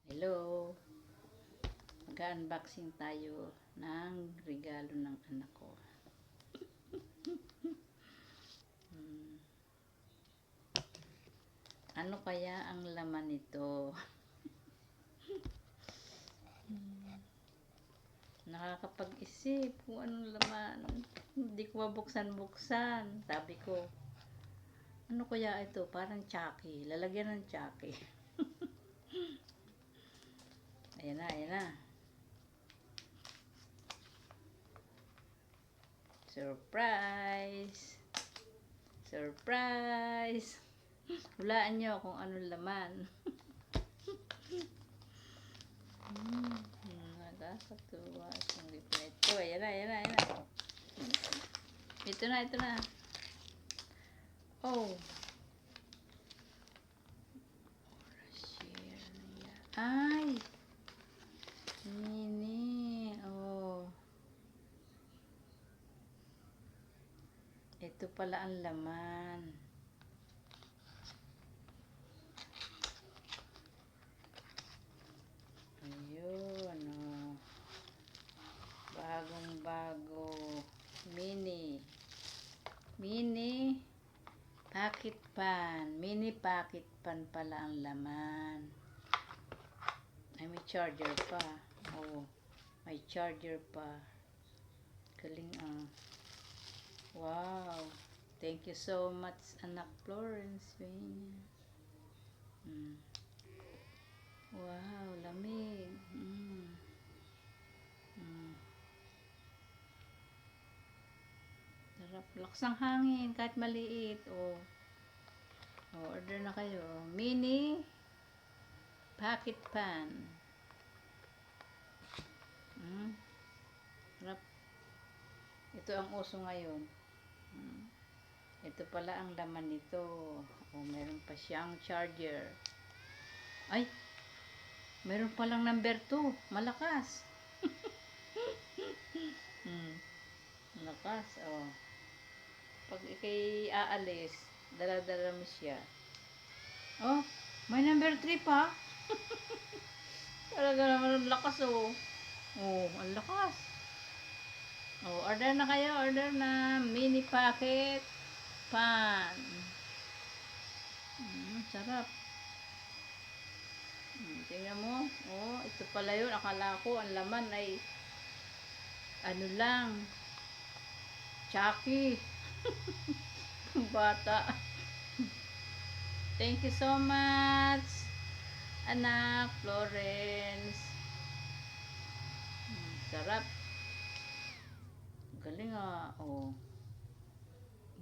Hello! Mag-unboxing tayo ng regalo ng anak ko. Ano kaya ang laman nito? Nakakapag-isip kung anong laman. Hindi ko mabuksan-buksan. Sabi ko, ano kaya ito? Parang Chucky. Lalagyan ng Chucky. Ayan na, ayan na. Surprise! Surprise! Hulaan nyo kung anong laman. Nakakatuwa itong gift na ito. Ayan na, ayan na, ayan na. Ito na, ito na. Oh! Ay! Mini. Oh. Ito pala ang laman. Ayun. Oh. Bagong bago. Mini. Mini pocket pan. Mini pocket pan pala ang laman. Ay, may charger pa. Oh. May charger pa. Galing ah. Wow. Thank you so much, anak Florence. Wow, lamig. Sarap. Lakas ng hangin kahit maliit. Oh. Oh, order na kayo. Mini pocket pan. Sarap. Ito ang uso ngayon. Ito pala ang laman nito. Oh, meron pa siyang charger. Ay, meron palang number 2. Malakas. Malakas. Oh. Pag ikay aalis, dala-dala mo siya. Oh, may number 3 pa. Talaga naman ang lakas oh. Oh, ang lakas. Oh, order na kayo. Order na. Mini pocket pan. Sarap. Tingnan mo. Oh, ito pala yun. Akala ko ang laman ay ano lang. Chucky. Bata. Thank you so much, anak Florence. Sarap. Galing ah. Oh.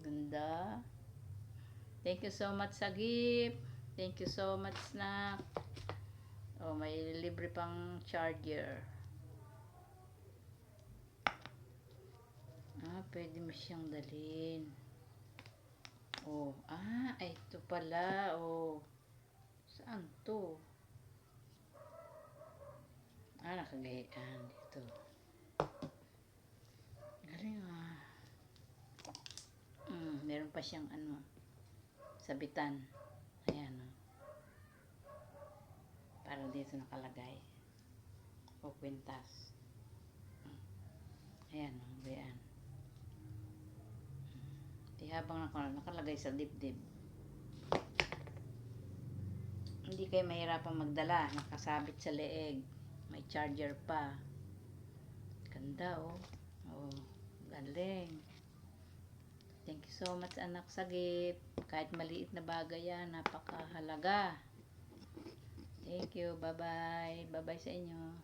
Ganda. Thank you so much sa gift. Thank you so much na. Oh, may libre pang charger. Ah, pwede mo siyang dalhin. Oh, ito pala. Oh. Saan to? Nakagayaan dito. Galing ah. Meron pa siyang ano, sabitan. Ayan oh. Para dito nakalagay. O kwintas. Ayan oh, gayaan. Di habang nakalagay sa dibdib. Hindi kayo mahirapang magdala. Nakasabit sa leeg. May charger pa. Ganda oh. Oh, galing. Thank you so much, anak, sa gift. Kahit maliit na bagay yan, napakahalaga. Thank you. Bye-bye. Bye-bye sa inyo.